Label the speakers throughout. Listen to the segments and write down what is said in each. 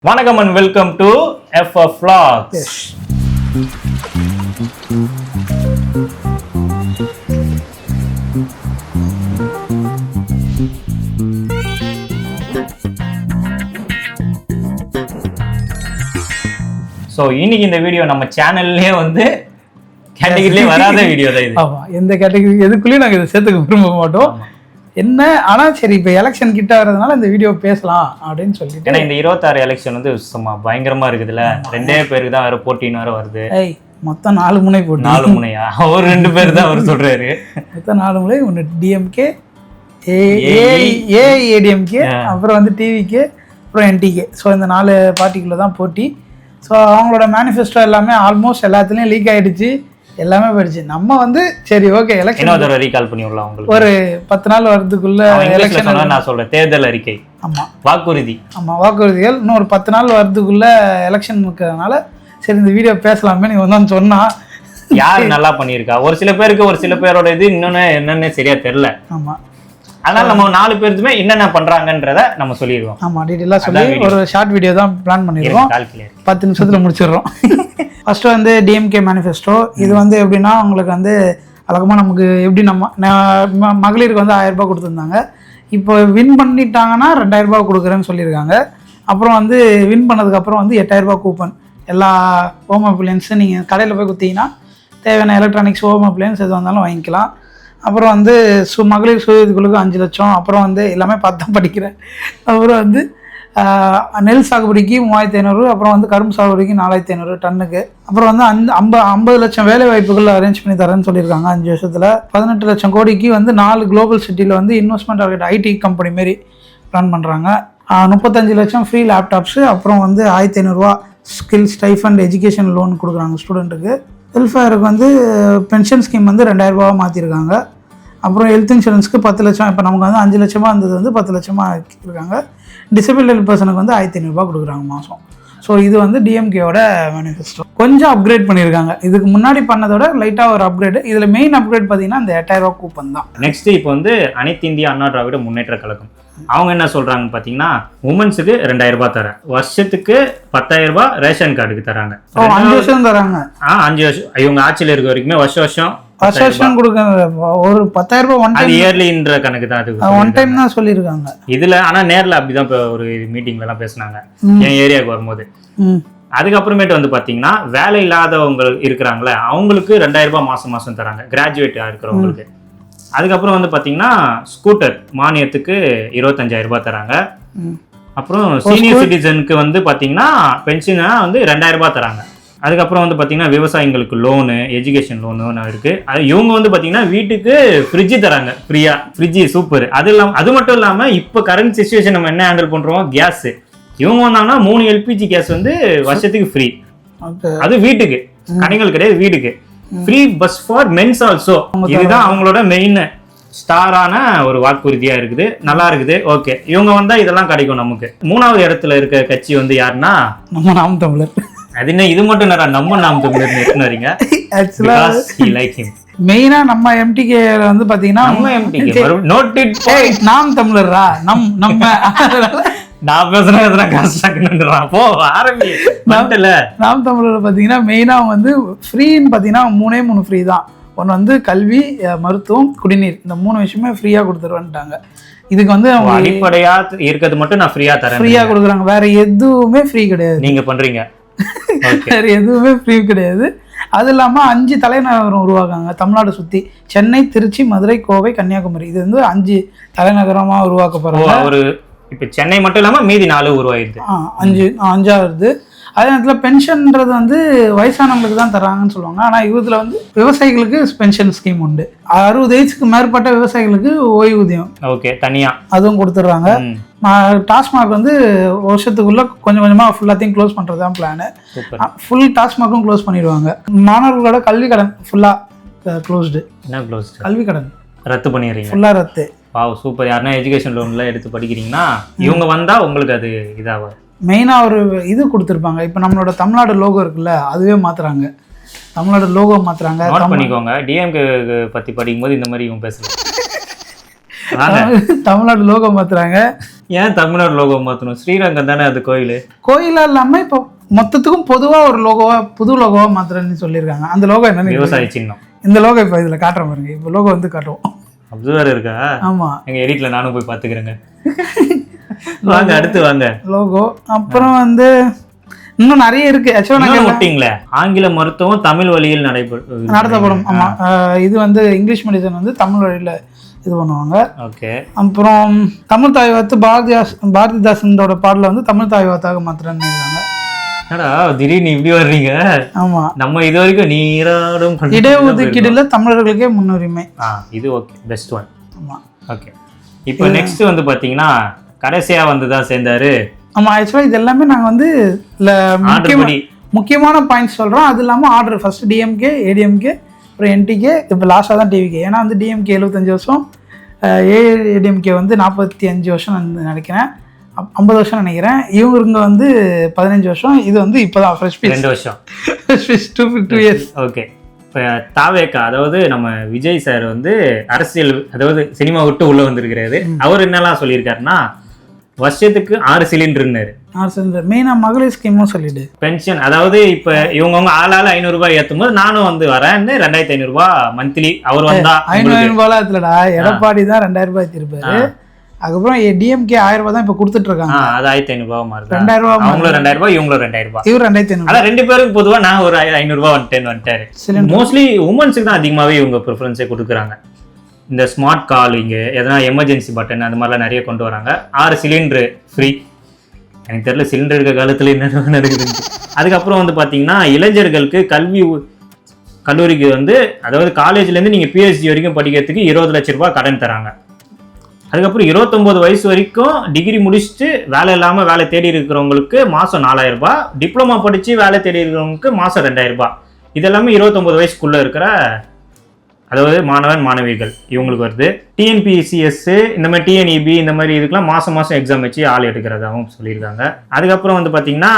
Speaker 1: வணக்கம் and welcome to FF Vlogs. So இன்னைக்கு இந்த வீடியோ நம்ம சேனல்லே வந்து கேட்டகரியிலே வராத வீடியோ தான் இது.
Speaker 2: ஆமா, எந்த கேட்டகரி எதுக்குள்ளேயும் நாங்கள் இதை சேர்த்துக்க விரும்ப மாட்டோம். என்ன ஆனா சரி, இப்போ எலெக்ஷன் கிட்ட வர்றதுனால இந்த வீடியோ பேசலாம் அப்படின்னு சொல்லிட்டு.
Speaker 1: ஏன்னா இந்த 26 எலெக்ஷன் வந்து சும்மா பயங்கரமா இருக்குதுல்ல. 2 பேருக்கு தான் வேற போட்டின்னு வேற வருது.
Speaker 2: மொத்தம் 4 முனை போட்டி.
Speaker 1: 4 முனையா? ஒரு 2 பேர் தான் அவர் சொல்றாரு.
Speaker 2: மொத்தம் 4 முனை. ஒன்று டிஎம்கே, ஏஐஏடிஎம்கே, அப்புறம் வந்து டிவிகே, அப்புறம் என்டிகே. ஸோ இந்த 4 பார்ட்டிக்குள்ள தான் போட்டி. ஸோ அவங்களோட மேனிஃபெஸ்டோ எல்லாமே ஆல்மோஸ்ட் எல்லாத்துலேயும் லீக் ஆகிடுச்சு, எல்லாமே போயிடுச்சு. நம்ம வந்து சரி ஓகே எலெக்ஷன்
Speaker 1: ரீகால் பண்ணி விடலாம் உங்களுக்கு.
Speaker 2: ஒரு 10 நாள் வரதுக்குள்ள எலெக்ஷன்
Speaker 1: நான் சொல்றேன், தேர்தல் அறிக்கை.
Speaker 2: ஆமா,
Speaker 1: வாக்குறுதி.
Speaker 2: ஆமா, வாக்குறுதிகள். இன்னும் ஒரு 10 நாள் வரதுக்குள்ள எலெக்ஷன் இருக்கிறதுனால சரி இந்த வீடியோ பேசலாமே நீ வந்து சொன்னா.
Speaker 1: யாரு நல்லா பண்ணியிருக்கா? ஒரு சில பேருக்கு ஒரு சில பேரோட இது இன்னொன்னு என்னன்னு சரியா தெரியல.
Speaker 2: ஆமா,
Speaker 1: அதனால நம்ம 4 பேருக்குமே என்னென்ன பண்றாங்கன்றத நம்ம சொல்லிடுவோம்.
Speaker 2: ஆமா, டீட்டெயிலாக சொல்லி ஒரு ஷார்ட் வீடியோ தான் பிளான் பண்ணிடுவோம். 10 நிமிஷத்துல முடிச்சிடுறோம். ஃபர்ஸ்ட் வந்து டிஎம்கே மேனிஃபெஸ்டோ. இது வந்து எப்படின்னா உங்களுக்கு வந்து வழக்கமாக நமக்கு எப்படி நம்ம மகளிருக்கு வந்து 1000 ரூபாய் கொடுத்துருந்தாங்க. இப்போ வின் பண்ணிட்டாங்கன்னா 2000 ரூபாய் கொடுக்குறேன்னு சொல்லியிருக்காங்க. அப்புறம் வந்து வின் பண்ணதுக்கப்புறம் வந்து 8000 ரூபாய் கூப்பன் எல்லா ஹோம் அப்ளையன்ஸு நீங்கள் கடையில் போய் கொடுத்தீங்கன்னா தேவையான எலக்ட்ரானிக்ஸ் ஹோம் அப்ளையன்ஸ் எது வந்தாலும் வாங்கிக்கலாம். அப்புறம் வந்து மகளிர் சுய இதுகளுக்கு 5 லட்சம். அப்புறம் வந்து எல்லாமே பார்த்து தான் படிக்கிறேன். அப்புறம் வந்து நெல் சாகுபடிக்கு 3500, அப்புறம் வந்து கரும்பு சாகுபடிக்கு 4500 டன்னுக்கு. அப்புறம் வந்து 50 லட்சம் வேலை வாய்ப்புகள் அரேஞ்ச் பண்ணி தரேன்னு சொல்லியிருக்காங்க 5 வருஷத்தில். 18 லட்சம் கோடிக்கு வந்து 4 குளோபல் சிட்டியில் வந்து இன்வெஸ்ட்மெண்ட் டார்கெட் ஐடி கம்பெனி மாரி பிளான் பண்ணுறாங்க. 35 லட்சம் ஃப்ரீ லேப்டாப்ஸு. அப்புறம் வந்து 1500 ரூபா ஸ்கில் ஸ்டைஃபண்ட் எஜுகேஷன் லோன் கொடுக்குறாங்க ஸ்டூடெண்ட்டுக்கு. வெல்ஃபேருக்கு வந்து பென்ஷன் ஸ்கீம் வந்து 2000 ரூபாவை மாற்றிருக்காங்க. அப்புறம் ஹெல்த் இன்சூரன்ஸ்க்கு 10 லட்சம். இப்போ நமக்கு வந்து 5 லட்சமாக இருந்தது வந்து 10 லட்சமாக இருக்காங்க. டிசபிலிட்டி பர்சனுக்கு வந்து 1500 ரூபா கொடுக்குறாங்க மாதம். ஸோ இது வந்து டிஎம்கேவோட மேனிஃபெஸ்டோ. கொஞ்சம் அப்கிரேட் பண்ணியிருக்காங்க, இதுக்கு முன்னாடி பண்ணதோட லைட்டாக ஒரு அப்கிரேடு. இதில் மெயின் அப்கிரேட் பார்த்தீங்கன்னா இந்த 8000 ரூபா கூப்பன் தான்.
Speaker 1: நெக்ஸ்ட் இப்போ வந்து அனைத்து இந்திய அண்ணா திராவிட முன்னேற்ற கழகம் அவங்க என்ன சொல்றாங்கன்னு பார்த்தீங்கன்னா, உமன்ஸுக்கு 2000 ரூபாய் தரேன், வருஷத்துக்கு 10000 ரூபாய் ரேஷன் கார்டுக்கு தராங்க.
Speaker 2: 5 வருஷம் தராங்க.
Speaker 1: 5 வருஷம் இவங்க ஆட்சியில் இருக்க வரைக்குமே வருஷம்
Speaker 2: கொடுக்க ஒரு 10000 ரூபாய் ஒன் டைம்.
Speaker 1: இயர்லின்ற கணக்கு தான் அது,
Speaker 2: ஒன் டைம் தான் சொல்லியிருக்காங்க
Speaker 1: இதுல. ஆனா நேரில் அப்படிதான் இப்போ ஒரு மீட்டிங்ல எல்லாம் பேசினாங்க என் ஏரியாவுக்கு வரும்போது. அதுக்கப்புறமேட்டு வந்து பாத்தீங்கன்னா வேலை இல்லாதவங்க இருக்கிறாங்களே அவங்களுக்கு 2000 ரூபாய் மாசம் தராங்க, கிராஜுவேட்டா இருக்கிறவங்களுக்கு. அதுக்கப்புறம் வந்து பாத்தீங்கன்னா ஸ்கூட்டர் மானியத்துக்கு 25000 ரூபாய் தராங்க. அப்புறம் சீனியர் சிட்டிசனுக்கு வந்து பாத்தீங்கன்னா பென்ஷனா வந்து 2000 ரூபாய் தராங்க. அதுக்கப்புறம் வந்து பார்த்தீங்கன்னா விவசாயிங்களுக்கு லோனு, எஜுகேஷன் லோனு இருக்குது. அது இவங்க வந்து பார்த்தீங்கன்னா வீட்டுக்கு ஃப்ரிட்ஜு தராங்க ஃப்ரீயாக. Fridge super. அது மட்டும் இல்லாமல் இப்போ கரண்ட் சிச்சுவேஷன் நம்ம என்ன ஹேண்டில் பண்ணுறோம், கேஸு. இவங்க வந்தாங்கன்னா 3 எல்பிஜி கேஸ் வந்து வருஷத்துக்கு ஃப்ரீ. அது வீட்டுக்கு, கடைகள் கிடையாது, வீட்டுக்கு free. Bus for mens also. இதுதான் அவங்களோட மெயின் ஸ்டாரான ஒரு வாக்குறுதியா இருக்குது. நல்லா இருக்குது. ஓகே, இவங்க வந்தா இதெல்லாம் கிடைக்கும் நமக்கு. 3வது இடத்துல இருக்க கட்சி வந்து யாருன்னா
Speaker 2: நம்ம நாம் தமிழர்.
Speaker 1: அது என்ன இது மட்டும் நம்ம நாம் தமிழர் நிறுத்தினீங்க?
Speaker 2: மெயினா நம்ம எம்டிகே வந்து பாத்தீங்கன்னா நாம் தமிழரா நம்ம
Speaker 1: நான் பேசுறேன் கஷ்டம் போ ஆரம்பி.
Speaker 2: நாம் தமிழர் பாத்தீங்கன்னா மெயினா வந்து ஃப்ரீன்னு பாத்தீங்கன்னா 3 ஃப்ரீ தான். ஒன்று வந்து கல்வி, மருத்துவம், குடிநீர். இந்த 3 விஷயமே ஃப்ரீயா கொடுத்துருவான்ட்டாங்க. இதுக்கு வந்து
Speaker 1: அடிப்படையா இருக்கிறது மட்டும் நான் ஃப்ரீயா தரேன்,
Speaker 2: ஃப்ரீயா கொடுக்குறாங்க. வேற எதுவுமே ஃப்ரீ கிடையாது.
Speaker 1: நீங்க பண்றீங்க
Speaker 2: வேற எதுவுமே ஃப்ரீ கிடையாது. அது இல்லாமல் 5 தலைநகரம் உருவாக்காங்க தமிழ்நாடு சுற்றி. சென்னை, திருச்சி, மதுரை, கோவை, கன்னியாகுமரி. இது வந்து 5 தலைநகரமாக உருவாக்கப்படுறாங்க.
Speaker 1: ஒரு இப்போ சென்னை மட்டும் இல்லாமல் மீதி 4 உருவாயிருது.
Speaker 2: 5 அதே நேரத்தில் பென்ஷன்ன்றது வந்து வயசானவங்களுக்கு தான் தராங்கன்னு சொல்லுவாங்க. ஆனால் இவத்துல வந்து விவசாயிகளுக்கு பென்ஷன் ஸ்கீம் உண்டு. 60 வயசுக்கு மேற்பட்ட விவசாயிகளுக்கு ஓய்வூதியம்
Speaker 1: ஓகே தனியாக அதுவும்
Speaker 2: கொடுத்துட்றாங்க. டாஸ்மாக் வந்து வருஷத்துக்குள்ள கொஞ்சம் கொஞ்சமாக ஃபுல்லாத்தையும் க்ளோஸ் பண்ணுறது தான் பிளானு. ஃபுல் டாஸ்மாக்கும் க்ளோஸ் பண்ணிடுவாங்க. மாணவர்களோட கல்வி கடன் ஃபுல்லாக க்ளோஸ்டு.
Speaker 1: என்ன க்ளோஸ்டு?
Speaker 2: கல்வி கடன்
Speaker 1: ரத்து பண்ணிடுறீங்க.
Speaker 2: ஃபுல்லாக ரத்து.
Speaker 1: Wow super. யாருன்னா எஜுகேஷன் லோன்லாம் எடுத்து படிக்கிறீங்கன்னா இவங்க வந்தால் உங்களுக்கு அது இதாகும்.
Speaker 2: மெயினாக ஒரு இது கொடுத்துருப்பாங்க. இப்போ நம்மளோட தமிழ்நாடு லோகோ இருக்குல்ல, அதுவே மாற்றுறாங்க. தமிழ்நாடு லோகோ மாற்றுறாங்க.
Speaker 1: பண்ணிக்கோங்க. டிஎம்கே பற்றி படிக்கும்போது இந்த மாதிரி இவங்க பேசலாம்.
Speaker 2: தமிழ்நாடு லோகோ மாத்துறாங்க.
Speaker 1: ஏன் தமிழ்நாடு லோகோ மாத்தணும்? ஸ்ரீரங்கம் தானே அது கோயில்.
Speaker 2: கோயிலா இல்லாம இப்போ மொத்தத்துக்கும் பொதுவா ஒரு லோகோவா, புது லோகோவா மாத்துறேன்னு சொல்லியிருக்காங்க. அந்த லோகோ என்னன்னு
Speaker 1: விவசாய சின்னம்.
Speaker 2: இந்த லோகோ இப்போ இதுல காட்டுற பாருங்க. இப்போ லோகோ வந்து காட்டுவோம்.
Speaker 1: அது வேற இருக்கா?
Speaker 2: ஆமா,
Speaker 1: எங்க எடிட்ல நானும் போய் பாத்துக்கிறேங்க. வாங்க அடுத்து வாங்க.
Speaker 2: லோகோ அப்புறம் வந்து இன்னும் நிறைய இருக்கு.
Speaker 1: ஆக்சுவலா ஆங்கில மருத்துவம் தமிழ் வழியில்
Speaker 2: நடத்தப்படும். ஆமா, இது வந்து இங்கிலீஷ் மெடிசன் வந்து தமிழ் வழியில இது பண்ணுவாங்க.
Speaker 1: ஓகே.
Speaker 2: அப்புறம் தமிழ் தாய் வாத்து பாரதிதாசனோட பாடல வந்து தமிழ் தாய் வாத்தாக மாத்திரன்னு இருக்காங்க.
Speaker 1: திடீர்னு இப்படி வர்றீங்க? ஆமா, நம்ம இது வரைக்கும் நீராடும்
Speaker 2: இடஒதுக்கீடுல தமிழர்களுக்கே முன்னுரிமை.
Speaker 1: இது ஓகே, பெஸ்ட் ஒன். ஆமா, ஓகே. இப்போ நெக்ஸ்ட் வந்து பாத்தீங்கன்னா கடைசியா வந்துதான் சேர்ந்தாரு.
Speaker 2: ஆமா, ஆக்சுவலா இது எல்லாமே நாங்க வந்து முக்கியமான பாயிண்ட்ஸ் சொல்றோம். அது இல்லாம ஆர்டர் ஃபர்ஸ்ட் டிஎம்கே, ஏடிஎம்கே, அப்புறம் என்டிகே, இப்போ லாஸ்டா தான் டிவிகே. ஏன்னா வந்து டிஎம்கே 75 வருஷம், ஏடிஎம்கே வந்து 45 வருஷம் நினைக்கிறேன், 50 வருஷம் நினைக்கிறேன். இவங்க வந்து 15 வருஷம். இது வந்து இப்போதான் ஃப்ரெஷ் பீஸ்
Speaker 1: 2 வருஷம்.
Speaker 2: 2 இயர்ஸ்.
Speaker 1: ஓகே. இப்போ தாவேக்கா, அதாவது நம்ம விஜய் சார் வந்து அரசியல், அதாவது சினிமா விட்டு உள்ள வந்திருக்கிறாரு. அவர் என்னெல்லாம் சொல்லியிருக்காருன்னா, வருஷத்துக்கு 6 சிலிண்டர்னாரு.
Speaker 2: 6 சிலிண்டர் மெயினா மகளிர் ஸ்கீமும் சொல்லிடு.
Speaker 1: பென்ஷன், அதாவது இப்ப இவங்க ஆளால 500 ரூபாய் ஏற்றும் போது நானும் வந்து வரேன், 2500 ரூபாய் மந்த்லி. அவர் வந்தா
Speaker 2: 500 ரூபாய் இல்லடா, எடப்பாடி தான் 2000 ரூபாய் ஏற்றிருப்பாரு. அதுக்கப்புறம் டிஎம்கே 1000 ரூபாய் தான் இப்ப கொடுத்துட்டு இருக்காங்க. அது
Speaker 1: 1500 ரூபாய் மாறுது.
Speaker 2: 2000 ரூபாய்,
Speaker 1: அவங்களும் 2000 ரூபாய், இவங்களும் 2000 ரூபாய்.
Speaker 2: இவர் 2500.
Speaker 1: அதான் 2 பேருக்கு பொதுவா நான் ஒரு 500 ரூபாய் வந்துட்டாரு. மோஸ்ட்லி உமன்ஸுக்கு தான் அதிகமாவே இவங்க ப்ரிஃபரன்ஸே கொடுக்குறாங்க. இந்த ஸ்மார்ட் காலிங்கு, எதனா எமர்ஜென்சி பட்டன், அந்த மாதிரிலாம் நிறைய கொண்டு வராங்க. 6 சிலிண்டரு ஃப்ரீ. எனக்கு தெரியல சிலிண்டர் இருக்க காலத்துல என்ன நடக்குது. அதுக்கப்புறம் வந்து பாத்தீங்கன்னா இளைஞர்களுக்கு கல்லூரிக்கு வந்து, அதாவது காலேஜ்ல இருந்து நீங்க பிஹெச்டி வரைக்கும் படிக்கிறதுக்கு 20 லட்சம் ரூபாய் கடன் தராங்க. அதுக்கப்புறம் 29 வயசு வரைக்கும் டிகிரி முடிச்சுட்டு வேலை இல்லாம வேலை தேடி இருக்கிறவங்களுக்கு மாசம் 4000 ரூபாய், டிப்ளமா படிச்சு வேலை தேடி இருக்கிறவங்களுக்கு மாசம் 2000 ரூபாய். இதெல்லாமே 29 வயசுக்குள்ள இருக்கிற, அதாவது மாணவன் மாணவிகள் இவங்களுக்கு வருது. டிஎன்பிசிஎஸ், இந்த மாதிரி டிஎன்இபி, இந்த மாதிரி இதுக்கெல்லாம் மாசம் எக்ஸாம் வச்சு ஆள் எடுக்கிறதாகவும் சொல்லியிருக்காங்க. அதுக்கப்புறம் வந்து பாத்தீங்கன்னா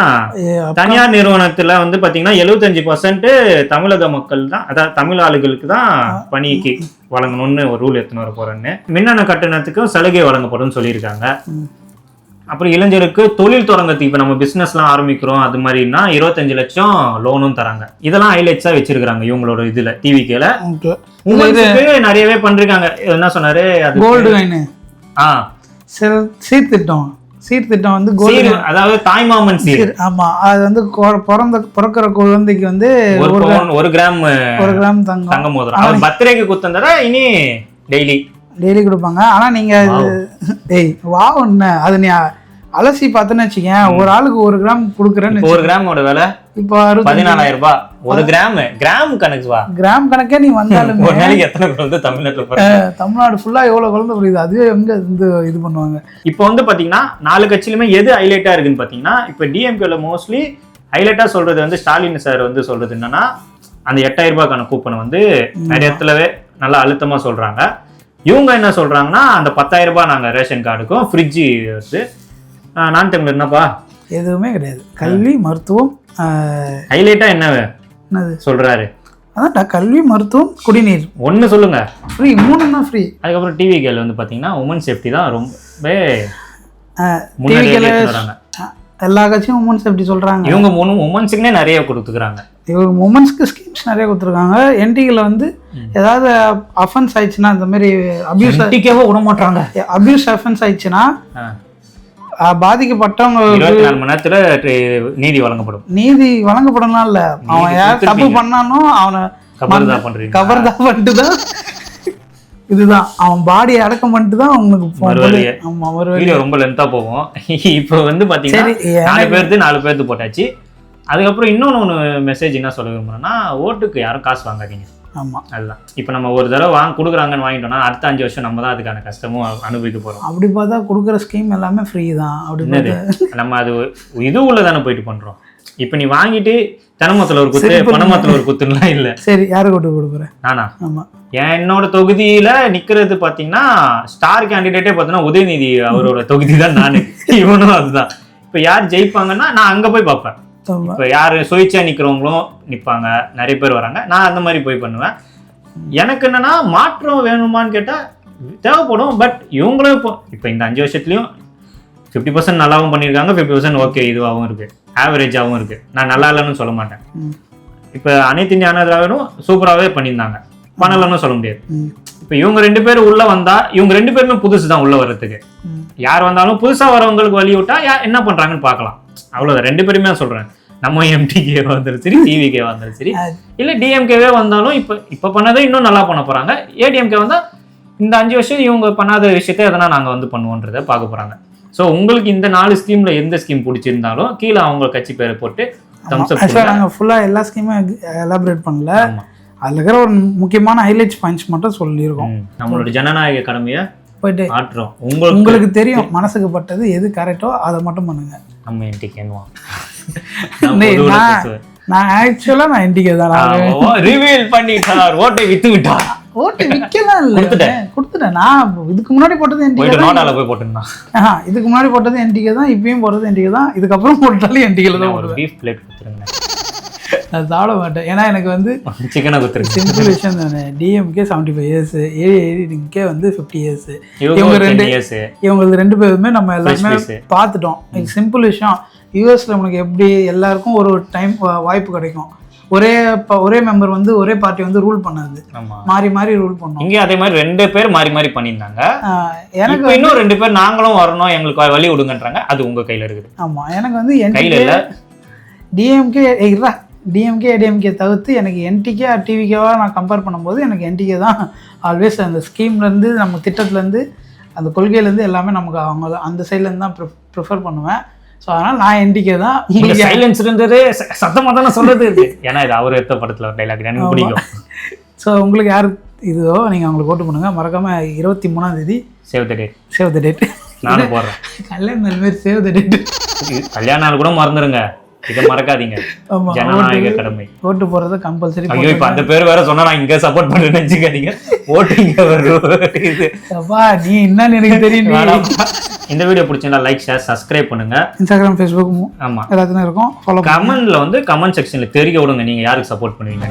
Speaker 1: தனியார் நிறுவனத்துல வந்து பாத்தீங்கன்னா 75% தமிழக மக்கள் தான், அதாவது தமிழ் ஆளுகளுக்கு தான் பணிக்கு வழங்கணும்னு ஒரு ரூல் எடுத்துன்னு வர போறேன்னு. மின்னணு கட்டணத்துக்கும் சலுகை வழங்கப்படும் சொல்லியிருக்காங்க. அப்புறம் இளைஞருக்கு தொழில் தொடங்கத்துக்கு, இப்போ நம்ம பிசினஸ்லாம் ஆரம்பிக்கிறோம் அது மாதிரினா 25 லட்சம் லோனும் தராங்க. இதெல்லாம் ஹைலைட்ஸா வச்சிருக்காங்க இவங்களோட இதுல டிவிக்கேல. நிறையவே பண்றாங்க. என்ன சொன்னாரு, அது
Speaker 2: கோல்டு காயின், சீட் திட்டம் வந்து கோல்டு,
Speaker 1: அதாவது தாய்மாமன் சீர்.
Speaker 2: ஆமா, அது வந்து பிறக்கிற குழந்தைக்கு வந்து
Speaker 1: 1 கிராம் தங்கம் மோதிரம். அவர் பர்த்டேக்கு குத்தந்தா இனி டெய்லி கொடுப்பாங்க. ஆனா நீங்க ஒண்ணு அது நீ அலசி பார்த்தேன்னு வச்சுக்கேன், ஒரு ஆளுக்கு 1 கிராம் கொடுக்குறேன்னு. 1 கிராமோட விலை இப்போ 14000 ரூபாய். 1 கிராம் கணக்குவா, கிராம் கணக்கே நீ வந்தாலும் ஒரு நாளைக்கு எத்தனை குழந்தை தமிழ்நாடு ஃபுல்லா எவ்வளவு குழந்தை புரியுது. அதுவே எங்க இருந்து இது பண்ணுவாங்க. இப்போ வந்து பாத்தீங்கன்னா 4 கட்சியிலுமே எது ஹைலைட்டா இருக்குன்னு பாத்தீங்கன்னா, இப்ப டிஎம்கேல மோஸ்ட்லி ஹைலைட்டா சொல்றது வந்து ஸ்டாலின் சார் வந்து சொல்றது என்னன்னா, அந்த 8000 ரூபாய்க்கான கூப்பனை வந்து நிறைய இடத்துலவே நல்லா அழுத்தமா சொல்றாங்க. இவங்க என்ன சொல்றாங்கன்னா, அந்த 10000 ரூபாய் நாங்க ரேஷன் கார்டுக்கும் ஃப்ரிட்ஜு வருது. நான் தமிழர் என்னப்பா
Speaker 2: எதுவுமே கிடையாது. கல்வி மருத்துவம்
Speaker 1: ஹைலைட்டா என்னது சொல்றாரு,
Speaker 2: அதான் கல்வி மருத்துவம் குடிநீர் ஒண்ணு சொல்லுங்க ஃப்ரீ, 3 தான் ஃப்ரீ. அதுக்கப்புறம்
Speaker 1: டிவி கேள் வந்து பாத்தீங்கன்னா உமன் சேஃப்டி தான் ரொம்ப
Speaker 2: எல்லா கட்சியும் உமன் சேஃப்டி சொல்றாங்க.
Speaker 1: இவங்க உமன்ஸுக்குனே நிறைய கொடுத்துக்கிறாங்க.
Speaker 2: இவங்க உமன்ஸ்க்கு ஸ்கீம்ஸ் நிறைய கொடுத்துருக்காங்க. என்டிகில வந்து ஏதாவது அஃபென்ஸ் ஆயிடுச்சுன்னா, இந்த மாதிரி
Speaker 1: விட மாட்டாங்க,
Speaker 2: அபியூஸ் அஃபென்ஸ் ஆயிடுச்சுன்னா பாதிக்கப்பட்டவங்க
Speaker 1: 24 மணி நேரத்துல நீதி
Speaker 2: வழங்கப்படலாம். இல்ல அவன் யார் தப்பு பண்ணானோ அவனை கபர்தா பண்ணிட்டு தான், இதுதான் அவன் பாடியை அடக்கம் பண்ணிட்டு தான் அவங்களுக்கு
Speaker 1: ரொம்ப லென்த்தா போவோம். இப்போ வந்து பாத்தீங்கன்னா 4 பேருக்கு போட்டாச்சு. அதுக்கப்புறம் இன்னொன்னு மெசேஜ் என்ன சொல்ல விரும்புறேன்னா, ஓட்டுக்கு யாரும் காசு வாங்காதீங்க.
Speaker 2: ஆமா,
Speaker 1: அதுதான். இப்போ நம்ம ஒரு தடவை கொடுக்குறாங்கன்னு வாங்கிட்டோம்னா அடுத்த 5 வருஷம் நம்ம தான் அதுக்கான கஷ்டமும் அனுபவிக்க போறோம்.
Speaker 2: அப்படி பார்த்தா கொடுக்குற ஸ்கீம் எல்லாமே ஃப்ரீ தான். அப்படி
Speaker 1: நம்ம அது இது உள்ளதானே போயிட்டு பண்றோம். இப்போ நீ வாங்கிட்டு தென்னமரத்துல ஒரு குத்து, பனைமரத்துல ஒரு குத்துலாம் இல்ல.
Speaker 2: சரி, யாரு கொண்டு கொடுக்குறேன்?
Speaker 1: நானா? ஆமா. என்னோட தொகுதியில நிக்கிறது பாத்தீங்கன்னா ஸ்டார் கேண்டிடேட்டே பாத்தீங்கன்னா உதயநிதி அவரோட தொகுதி தான் நானு. இவனும் அதுதான். இப்ப யார் ஜெயிப்பாங்கன்னா நான் அங்க போய் பார்ப்பேன். இப்ப யாரு சுயேட்சையா நிக்கிறவங்களும் நிப்பாங்க, நிறைய பேர் வராங்க. நான் அந்த மாதிரி போய் பண்ணுவேன். எனக்கு என்னன்னா மாற்றம் வேணுமான்னு கேட்டா தேவைப்படும். பட் இவங்களும் இப்போ இந்த 5 வருஷத்துலையும் 50% நல்லாவும் பண்ணியிருக்காங்க, 50% ஓகே இதுவாகவும் இருக்குது, ஆவரேஜாகவும் இருக்குது. நான் நல்லா இல்லைன்னு சொல்ல மாட்டேன். இப்போ அனைத்து இந்திய அண்ணா திராவிடம் சூப்பராகவே பண்ணியிருந்தாங்க, பண்ணலன்னு சொல்ல முடியாது. இப்போ இவங்க 2 பேரும் உள்ளே வந்தால் இவங்க 2 பேருமே புதுசு தான் உள்ளே வர்றதுக்கு. யார் வந்தாலும் புதுசாக வரவங்களுக்கு வழி விட்டா என்ன பண்ணுறாங்கன்னு பார்க்கலாம், அவ்வளோதான். 2 பேருமே சொல்கிறேன். நம்ம எம்டிகே வந்தாலும் சரி, டிவிகே வந்தாலும் சரி, இல்லை டிஎம்கேவே வந்தாலும் இப்போ பண்ணதை இன்னும் நல்லா பண்ண போகிறாங்க. ஏடிஎம்கே வந்தால் இந்த 5 வருஷம் இவங்க பண்ணாத விஷயத்தை எதனா நாங்கள் வந்து பண்ணுவோன்றதை பார்க்க போகிறாங்க. ஸோ உங்களுக்கு இந்த 4 ஸ்கீமில் எந்த ஸ்கீம் பிடிச்சிருந்தாலும் கீழே அவங்க கட்சி பேரை போட்டு
Speaker 2: நாங்கள் ஃபுல்லாக எல்லா ஸ்கீமும் எலாபரேட் பண்ணல. அதில் இருக்கிற ஒரு முக்கியமான ஹைலைட்ஸ் பாயிண்ட்ஸ் மட்டும் சொல்லியிருக்கோம்.
Speaker 1: நம்மளோட ஜனநாயக கடமையை
Speaker 2: போயிட்டு
Speaker 1: ஆற்றுறோம்.
Speaker 2: உங்களுக்கு தெரியும் மனசுக்கு பட்டது எது கரெக்டோ அதை மட்டும் பண்ணுங்க.
Speaker 1: நம்ம என்டிகேன்னுவோம்.
Speaker 2: நான் ஆக்சுவலாக நான் என்டிகே தான்.
Speaker 1: ரிவீல் பண்ணிட்டார், ஓட்டை வித்து விட்டார்.
Speaker 2: ஓட்டு விற்கலாம் இல்லை, கொடுத்துட்டேன். நான் இதுக்கு முன்னாடி போட்டது என்டிகே தான்.
Speaker 1: போய் போட்டுருந்தான்.
Speaker 2: இதுக்கு முன்னாடி போட்டது என்டிகே தான், இப்பயும் போடுறது என்டிகே தான், இதுக்கப்புறம் போட்டாலும் என்டிகே தான்.
Speaker 1: ஒரு பீஃப் பிளேட் கொடுத்துருங்க.
Speaker 2: அது சாப்பிட மாட்டேன், ஏன்னா எனக்கு வந்து
Speaker 1: சிக்கனை கொடுத்துருங்க.
Speaker 2: சிம்பிள் விஷயம் தானே. டிஎம்கே 75 இயர்ஸ், ஏடிஎம்கே வந்து 50 இயர்ஸ். இவங்களுக்கு 2 பேருமே நம்ம எல்லாருமே பார்த்துட்டோம். இது சிம்பிள் விஷயம். யூஎஸ்ல உனக்கு எப்படி எல்லாருக்கும் ஒரு டைம் வாய்ப்பு கிடைக்கும். ஒரே மெம்பர் வந்து ஒரே பார்ட்டி வந்து ரூல் பண்ணாது, மாறி மாறி ரூல் பண்ணோம்.
Speaker 1: இங்கே அதே மாதிரி 2 பேர் மாறி மாறி பண்ணியிருந்தாங்க. எனக்கு இன்னும் 2 பேர் நாங்களும் வரணும், எங்களுக்கு வழி விடுங்கன்றாங்க. அது உங்க கையில இருக்குது.
Speaker 2: ஆமா, எனக்கு வந்து
Speaker 1: கையில இல்ல.
Speaker 2: டிஎம்கே ஏடிஎம்கே தவிர்த்து எனக்கு என்டிகே டிவிகேவா நான் கம்பேர் பண்ணும்போது எனக்கு என்டிகே தான் ஆல்வேஸ். அந்த ஸ்கீம்லேருந்து நம்ம திட்டத்துலேருந்து அந்த கொள்கையிலேருந்து எல்லாமே நமக்கு அவங்க அந்த சைட்லேருந்து தான் ப்ரிஃபர் பண்ணுவேன். ஸோ அதனால் நான் என்டிகே தான்.
Speaker 1: உங்களுக்கு சைலன்ஸ் இருந்தது சத்தமாக தானே சொல்கிறது இருக்கு, ஏன்னா இது அவர் எடுத்த படத்தில் ஒரு டைலாக் எனக்கு பிடிக்கும்.
Speaker 2: ஸோ உங்களுக்கு யார் இதோ நீங்கள் அவங்களுக்கு ஓட்டு பண்ணுங்கள். மறக்காமல் 23ஆம் தேதி
Speaker 1: சேவ் த டேட் நானும் போடுறேன்.
Speaker 2: கல்யாணம் மாதிரி சேவ் த டேட்.
Speaker 1: கல்யாண நாள் கூட மறந்துடுங்க, இதை மறக்காதீங்க. ஜனநாயக கடமை.
Speaker 2: ஓட்டு போடுறது கம்பல்சரி.
Speaker 1: ஐயோ, இப்ப அந்த பேர் வேற சொன்னா நான் இங்க சப்போர்ட் பண்றேன்னு நினைச்சுக்காதீங்க. ஓட்டிங்க
Speaker 2: நீ என்னன்னு எனக்கு தெரியும்.
Speaker 1: இந்த வீடியோ பிடிச்சிருந்தா லைக், ஷேர், சப்ஸ்கிரைப் பண்ணுங்க.
Speaker 2: இன்ஸ்டாகிராம், ஃபேஸ்புக், ஆமா எல்லாத்துலயும் இருக்கும். ஃபாலோ. கமெண்ட்ல
Speaker 1: வந்து கமெண்ட் செக்ஷன்ல தெரிய விடுங்க நீங்க யாருக்கு சப்போர்ட் பண்ணுவீங்க.